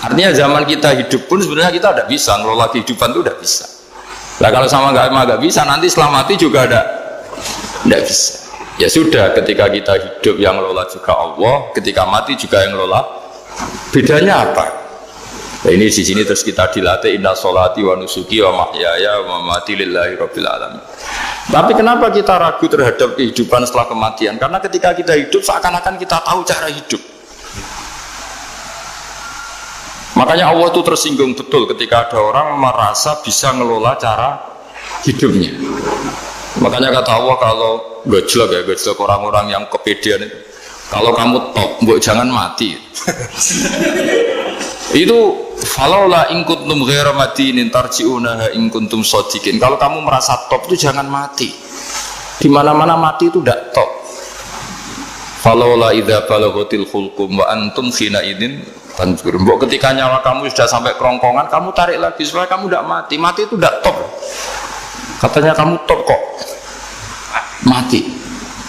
Artinya zaman kita hidup pun sebenarnya kita tidak bisa ngelola kehidupan itu, tidak bisa. Nah kalau sama nggak bisa, nanti setelah mati juga tidak bisa. Ya sudah, ketika kita hidup yang ngelola juga Allah, ketika mati juga yang ngelola. Bedanya apa? Nah, ini di sini terus kita dilatih inna sholati wa nusuki wa mahyaya wa mamati lillahi rabbil alamin. Tapi kenapa kita ragu terhadap kehidupan setelah kematian? Karena ketika kita hidup seakan-akan kita tahu cara hidup. Makanya Allah itu tersinggung betul ketika ada orang merasa bisa ngelola cara hidupnya. Makanya kata Allah, kalau gojlok orang-orang yang kepedean itu, kalau kamu top, mbok jangan mati. Itu falaula in kuntum ghaira madinin tarji'unaha in kuntum shadiqin. Kalau kamu merasa top itu jangan mati. Di mana-mana mati itu tidak top. Falaula idza balaghatil khulqum wa antum khina idin tanzur. Mbok ketika nyawa kamu sudah sampai kerongkongan, kamu tarik lagi supaya kamu tidak mati. Mati itu tidak top. Katanya kamu top kok mati.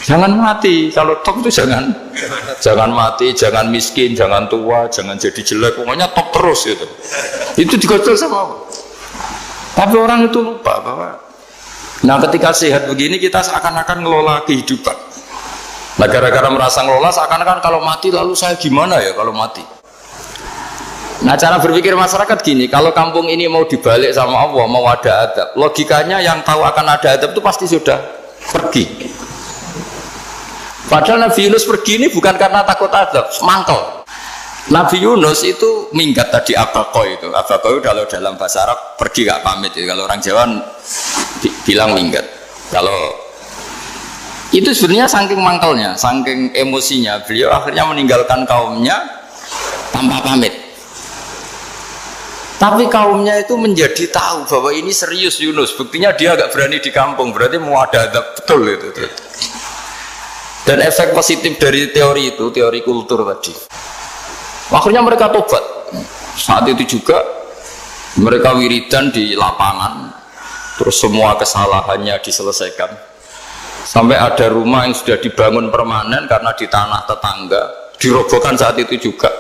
Jangan mati, kalau top itu jangan mati, jangan miskin, jangan tua, jangan jadi jelek, pokoknya top terus gitu. Itu digocol sama Allah. Tapi orang itu lupa bahwa nah ketika sehat begini kita seakan-akan ngelola kehidupan. Nah gara-gara merasa ngelola seakan-akan kalau mati lalu saya gimana ya kalau mati. Nah cara berpikir masyarakat gini, kalau kampung ini mau dibalik sama Allah, mau ada adab, logikanya yang tahu akan ada adab itu pasti sudah pergi. Padahal Nabi Yunus pergi ini bukan karena takut adab, mangkel. Nabi Yunus itu minggat tadi abaqo itu. Abaqo kalau dalam bahasa Arab pergi gak pamit ya. Kalau orang Jawa bilang minggat. Kalau itu sebenarnya saking mangkelnya, saking emosinya, beliau akhirnya meninggalkan kaumnya tanpa pamit. Tapi kaumnya itu menjadi tahu bahwa ini serius Yunus. Buktinya dia agak berani di kampung, berarti mau ada adab betul itu. Dan efek positif dari teori itu, teori kultur tadi, akhirnya mereka tobat. Saat itu juga mereka wiridan di lapangan, terus semua kesalahannya diselesaikan. Sampai ada rumah yang sudah dibangun permanen karena di tanah tetangga dirobohkan saat itu juga.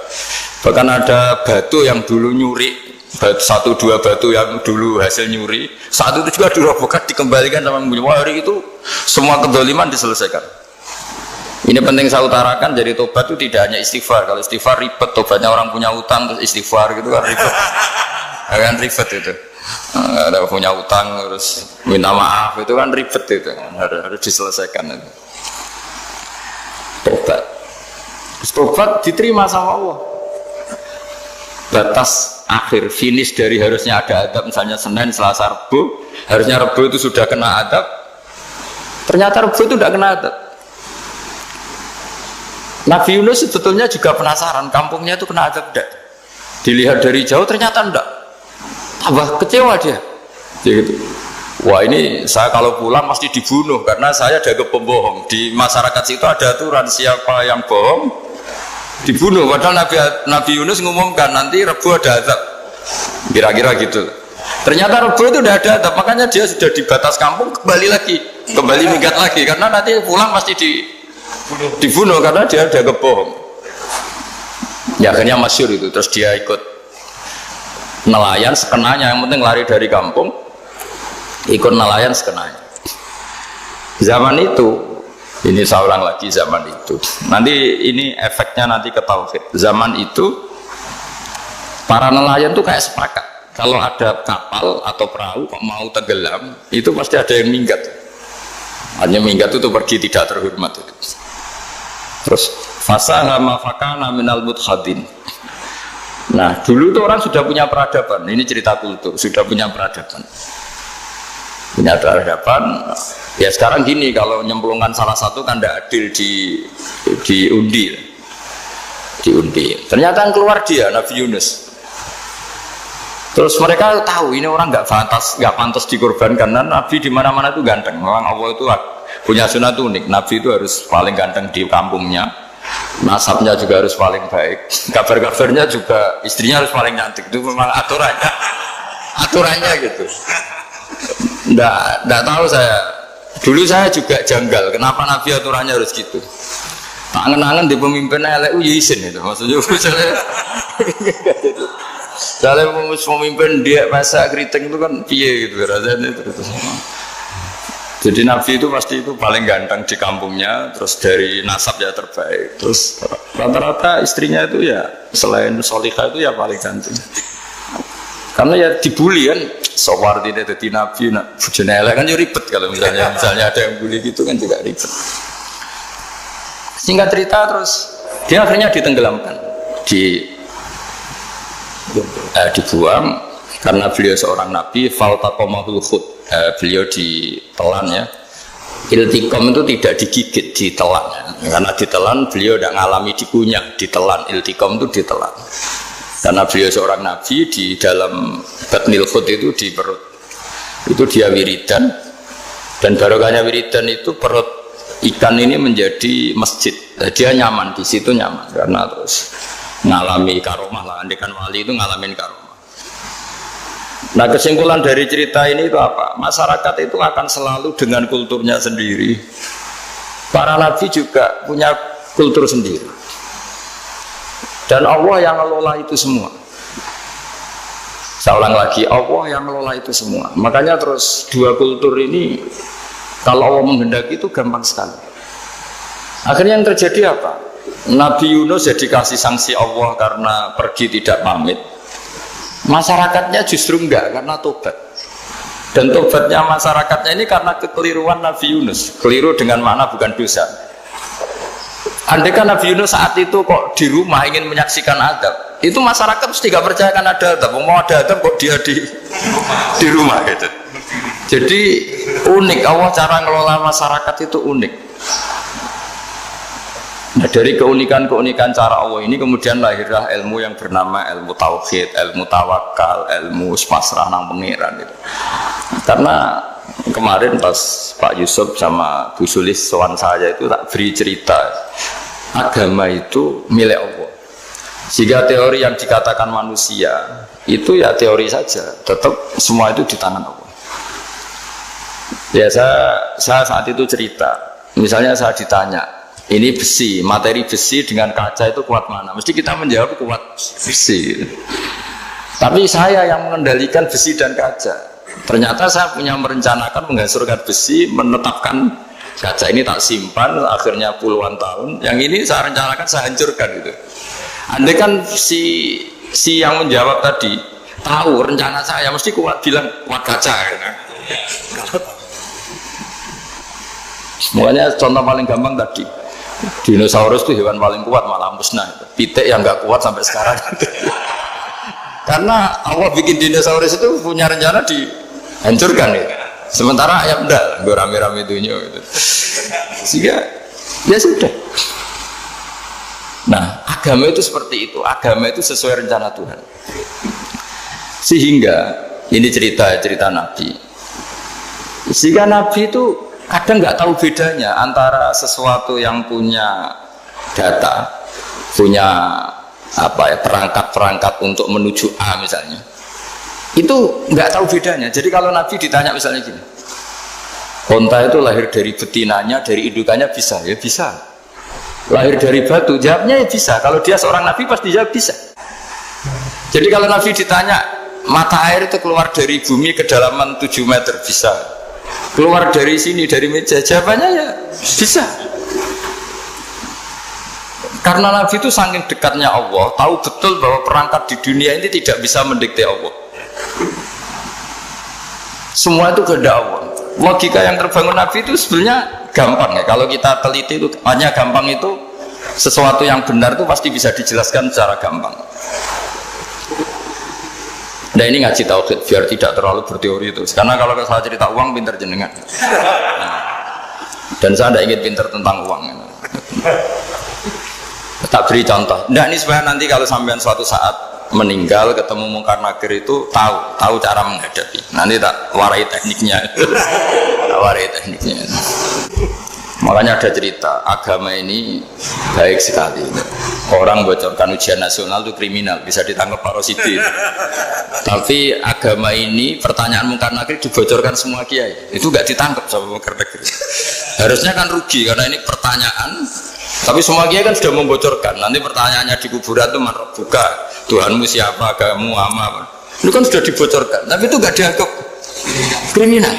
Bahkan ada batu yang dulu nyuri, satu dua batu yang dulu hasil nyuri, saat itu juga dirobohkan, dikembalikan sama penghuni. Hari itu semua kedoliman diselesaikan. Ini penting saya utarakan, jadi tobat itu tidak hanya istighfar. Kalau istighfar ribet, tobatnya orang punya utang terus istighfar gitu kan ribet. Kan ribet itu. Ada punya utang terus minta maaf itu kan ribet itu. Harus diselesaikan itu. Tobat. Tobat diterima sama Allah. Batas akhir finish dari harusnya ada adab, misalnya Senin, Selasa, Rabu, harusnya Rabu itu sudah kena adab. Ternyata Rabu itu tidak kena adab. Nabi Yunus sebetulnya juga penasaran kampungnya itu kena adab tidak. Dilihat dari jauh ternyata tidak. Tambah kecewa dia. Gitu. Wah ini saya kalau pulang pasti dibunuh karena saya jaga pembohong. Di masyarakat situ ada aturan siapa yang bohong dibunuh. Padahal Nabi Yunus ngumumkan nanti Rebu ada adab. Kira-kira gitu. Ternyata Rebu itu udah ada adab, makanya dia sudah di batas kampung kembali minggat lagi karena nanti pulang pasti dibunuh karena dia kebohong. Ya akhirnya masyhur itu, terus dia ikut nelayan sekenanya, yang penting lari dari kampung, ikut nelayan sekenanya. Zaman itu, ini saya ulang lagi zaman itu. Nanti ini efeknya nanti ke tauhid. Zaman itu para nelayan tuh kayak sepakat. Kalau ada kapal atau perahu kok mau tenggelam, itu pasti ada yang minggat. Hanya minggat itu pergi tidak terhormat itu. Terus fasahama fakana minal mudhadin. Nah dulu tuh orang sudah punya peradaban. Ini cerita kultur, sudah punya peradaban. Punya peradaban. Ya sekarang gini, kalau nyemplungkan salah satu kan tidak adil diundi. Ternyata yang keluar dia Nabi Yunus. Terus mereka tahu ini orang nggak pantas dikorbankan karena Nabi di mana-mana itu ganteng. Memang Allah itu punya sunat unik. Nabi itu harus paling ganteng di kampungnya, nasabnya juga harus paling baik, kabar-kabarnya juga istrinya harus paling cantik. Itu memang aturannya gitu. Nggak tahu saya. Dulu saya juga janggal. Kenapa Nabi aturannya harus gitu? Angen-angen di pemimpin elek ya isin itu maksudnya. Misalnya pemimpin dia masak keriting itu kan piye gitu rasanya itu. Jadi Nabi itu pasti itu paling ganteng di kampungnya, terus dari nasab ya terbaik, terus rata-rata istrinya itu ya selain solihah itu ya paling ganteng. Karena ya dibully kan, sowar tidak jadi Nabi, nak bujane elek kan juga ribet kalau misalnya ada yang bully gitu kan juga ribet. Singkat cerita terus dia akhirnya ditenggelamkan, dibuang karena beliau seorang Nabi, faltaqamahul khut. Beliau ditelan ya. Iltiqam itu tidak digigit, ditelan ya. Karena ditelan beliau tidak mengalami dikunyah, ditelan. Iltiqam itu ditelan. Karena beliau seorang Nabi di dalam batnil khut itu di perut. Itu dia wiridan. Dan barokahnya wiridan itu perut ikan ini menjadi masjid. Dia nyaman di situ nyaman karena terus ngalami karomah lah. Andekan wali itu ngalamin karomah. Nah kesimpulan dari cerita ini itu apa? Masyarakat itu akan selalu dengan kulturnya sendiri. Para nabi juga punya kultur sendiri. Dan Allah yang ngelola itu semua. Saya ulang lagi, Allah yang ngelola itu semua. Makanya terus dua kultur ini kalau Allah menghendaki itu gampang sekali. Akhirnya yang terjadi apa? Nabi Yunus jadi kasih sanksi Allah karena pergi tidak pamit. Masyarakatnya justru enggak karena tobat. Dan tobatnya masyarakatnya ini karena kekeliruan Nabi Yunus. Keliru dengan makna bukan dosa. Andai kan Nabi Yunus saat itu kok di rumah ingin menyaksikan adab, itu masyarakat mesti gak percaya kan ada adab. Mau ada adab kok dia di rumah gitu. Jadi unik, Allah cara ngelola masyarakat itu unik. Nah, dari keunikan-keunikan cara Allah ini kemudian lahirlah ilmu yang bernama ilmu tauhid, ilmu tawakal, ilmu pasrah nang pangeran gitu. Karena kemarin pas Pak Yusuf sama Bu Sulis sowan saya itu tak beri cerita agama itu milik Allah. Sehingga teori yang dikatakan manusia itu ya teori saja, tetap semua itu di tangan Allah. Ya saya saat itu cerita, misalnya saya ditanya, ini besi, materi besi dengan kaca itu kuat mana? Mesti kita menjawab kuat besi. Tapi saya yang mengendalikan besi dan kaca. Ternyata saya punya merencanakan menghancurkan besi, menetapkan kaca ini tak simpan, akhirnya puluhan tahun. Yang ini saya rencanakan saya hancurkan gitu. Andai kan si yang menjawab tadi tahu rencana saya mesti kuat bilang kuat kaca. Gitu. Semuanya contoh paling gampang tadi. Dinosaurus itu hewan paling kuat malah musnah. Pitik yang nggak kuat sampai sekarang. Karena Allah bikin dinosaurus itu punya rencana dihancurkan ya. Sementara ayam enggak, gue rame-rame dunia gitu. Sehingga ya sudah. Nah, agama itu seperti itu. Agama itu sesuai rencana Tuhan. Sehingga ini cerita Nabi. Sehingga Nabi itu kadang nggak tahu bedanya antara sesuatu yang punya data, punya perangkat-perangkat untuk menuju A misalnya, itu nggak tahu bedanya. Jadi kalau Nabi ditanya misalnya gini, onta itu lahir dari betinanya, dari indukannya bisa, ya bisa. Lahir dari batu, jawabnya ya bisa. Kalau dia seorang Nabi pasti jawab bisa. Jadi kalau Nabi ditanya mata air itu keluar dari bumi kedalaman 7 meter, bisa. Keluar dari sini, dari meja, jawabannya ya bisa. Karena Nabi itu saking dekatnya Allah, tahu betul bahwa perangkat di dunia ini tidak bisa mendikte Allah. Semua itu kehendak Allah. Logika yang terbangun Nabi itu sebenarnya gampang ya. Kalau kita teliti itu hanya gampang, itu sesuatu yang benar itu pasti bisa dijelaskan secara gampang. Nah ini ngaji tauhid biar tidak terlalu berteori itu. Karena kalau saya cerita uang pinter jenengan. Nah, dan saya tidak ingin pinter tentang uang. Tak beri contoh. Nah ini supaya nanti kalau sampean suatu saat meninggal ketemu mungkar nakir itu tahu cara menghadapi. Nanti tak warai tekniknya. Tak warai tekniknya. Makanya ada cerita, agama ini baik sekali. Orang bocorkan ujian nasional itu kriminal, bisa ditangkap Pak Rosidi. Tapi agama ini pertanyaan mungkar nakir dibocorkan semua kiai, itu nggak ditangkap sama mungkar nakir. Harusnya kan rugi karena ini pertanyaan. Tapi semua kiai kan sudah membocorkan. Nanti pertanyaannya di kuburan itu mana buka Tuhanmu siapa, agamamu apa. Itu kan sudah dibocorkan. Tapi itu nggak dianggap kriminal.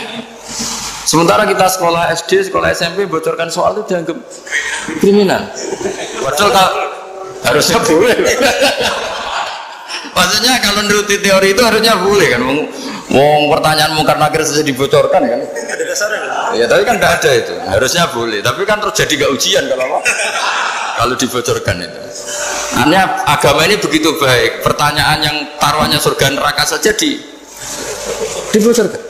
Sementara kita sekolah SD, sekolah SMP bocorkan soal itu dianggap kriminal. Padahal harusnya boleh. Maksudnya kalau menuruti teori itu harusnya boleh kan. Mau pertanyaan mungkar nakir saja dibocorkan kan. Ada dasarnya kan? Ya tapi kan tidak ada itu. Harusnya boleh. Tapi kan terus jadi gak ujian kalau dibocorkan itu. Artinya agama ini begitu baik. Pertanyaan yang taruhannya surga neraka saja dibocorkan.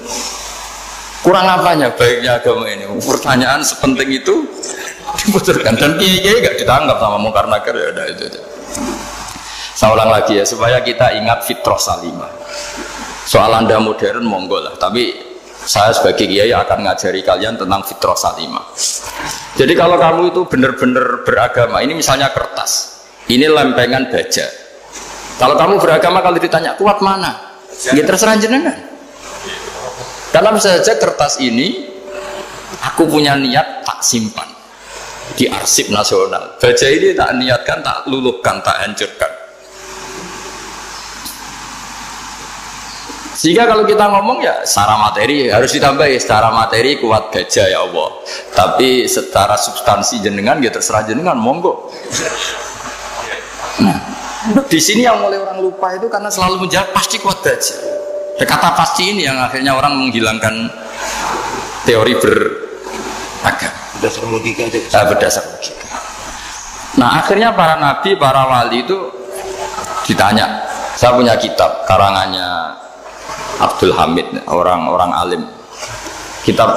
Kurang apanya baiknya agama ini? Pertanyaan sepenting itu dibocorkan dan kiai-kiai gak ditangkap sama mungkar nakir ya udah itu. Saya ulang lagi ya supaya kita ingat fitrah salimah. Soal Anda modern monggo lah, tapi saya sebagai kiai akan ngajari kalian tentang fitrah salimah. Jadi kalau kamu itu benar-benar beragama, ini misalnya kertas, ini lempengan baja. Kalau kamu beragama kalau ditanya kuat mana? Ya terserah jenengan. Karena bisa saja kertas ini aku punya niat tak simpan di arsip nasional. Baja ini tak niatkan, tak luluhkan, tak hancurkan. Sehingga kalau kita ngomong ya secara materi harus ditambah ya, secara materi kuat baja ya Allah. Tapi secara substansi jenengan ya terserah jenengan monggo. Nah, di sini yang mulai orang lupa itu karena selalu menjawab pasti kuat baja. Kata pasti ini yang akhirnya orang menghilangkan teori beragama. Berdasar logika. Berdasar logika. Nah akhirnya para nabi, para wali itu ditanya. Saya punya kitab karangannya Abdul Hamid, orang alim. Kitab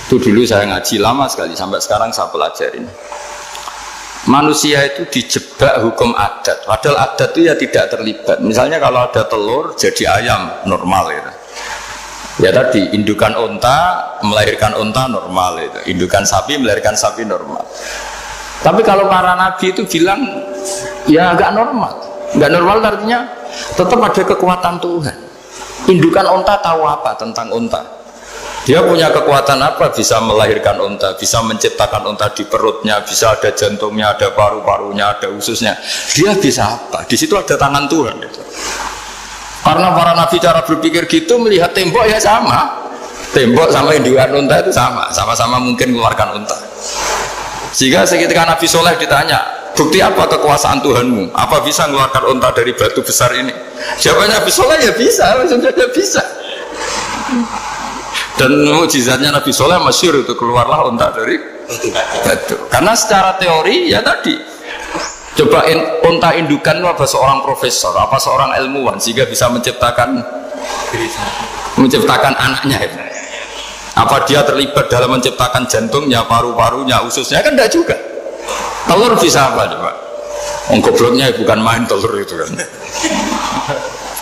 itu dulu saya ngaji lama sekali sampai sekarang saya pelajarin. Manusia itu dijebak hukum adat, padahal adat itu ya tidak terlibat. Misalnya kalau ada telur jadi ayam normal gitu. Ya tadi indukan unta melahirkan unta normal itu, indukan sapi melahirkan sapi normal. Tapi kalau para nabi itu bilang ya nggak normal, nggak normal artinya tetap ada kekuatan Tuhan. Indukan unta tahu apa tentang unta? Dia punya kekuatan apa? Bisa melahirkan unta, bisa menciptakan unta di perutnya, bisa ada jantungnya, ada paru-parunya, ada ususnya. Dia bisa apa? Di situ ada tangan Tuhan. Gitu. Karena para nabi cara berpikir gitu melihat tembok ya sama. Tembok sama indukan unta itu sama-sama mungkin mengeluarkan unta. Sehingga ketika Nabi Soleh ditanya, bukti apa kekuasaan Tuhanmu? Apa bisa mengeluarkan unta dari batu besar ini? Jawabannya Nabi Soleh ya bisa, langsung saja bisa. Dan mukjizatnya Nabi Soleh masyhur itu keluarlah unta dari batu. Karena secara teori ya tadi coba unta indukan itu apa seorang profesor, apa seorang ilmuwan sehingga bisa menciptakan anaknya itu. Apa dia terlibat dalam menciptakan jantungnya, paru-parunya, ususnya kan tidak juga. Telur bisa apa coba? Gobloknya bukan main telur itu kan.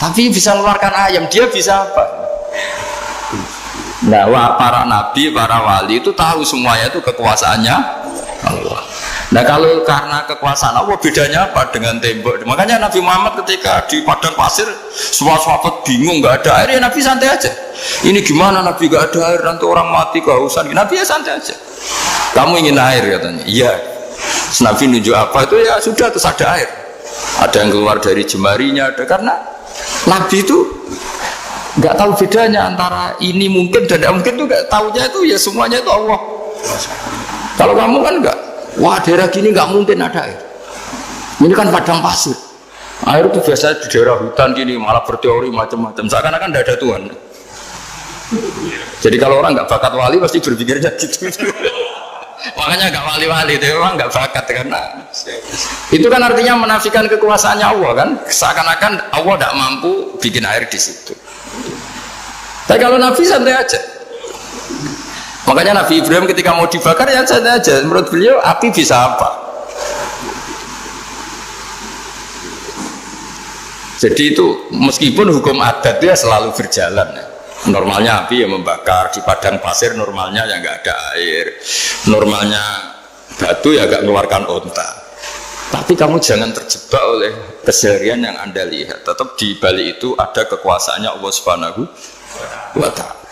Tapi bisa mengeluarkan ayam, dia bisa apa? Nah, para nabi, para wali itu tahu semuanya itu kekuasaannya Allah. Nah, kalau karena kekuasaan Allah bedanya apa dengan tembok? Makanya Nabi Muhammad ketika di padang pasir, sahabat bingung nggak ada air, ya Nabi santai aja. Ini gimana Nabi nggak ada air, nanti orang mati kehausan. Nabi ya santai aja. Kamu ingin air katanya? Iya. Nabi nunjuk apa itu ya sudah terus ada air. Ada yang keluar dari jemarinya, ada karena Nabi itu nggak tahu bedanya antara ini mungkin dan tidak mungkin, itu nggak tahunya itu ya semuanya itu Allah. Kalau kamu kan nggak, wah daerah gini nggak mungkin ada air, ini kan padang pasir, air itu biasanya di daerah hutan gini malah berteori macam-macam, seakan-akan tidak ada Tuhan. Jadi kalau orang nggak bakat wali pasti berpikirnya gitu. Makanya nggak wali-wali itu orang nggak bakat, karena itu kan artinya menafikan kekuasaannya Allah kan, seakan-akan Allah tidak mampu bikin air di situ. Tapi kalau Nabi santai aja. Makanya Nabi Ibrahim ketika mau dibakar ya santai aja. Menurut beliau api bisa apa? Jadi itu meskipun hukum adat dia selalu berjalan. Normalnya api ya membakar, di padang pasir normalnya ya nggak ada air, normalnya batu ya nggak mengeluarkan onta. Tapi kamu jangan terjebak oleh keseharian yang Anda lihat. Tetap di balik itu ada kekuasaannya Allah Subhanahu wa Ta'ala.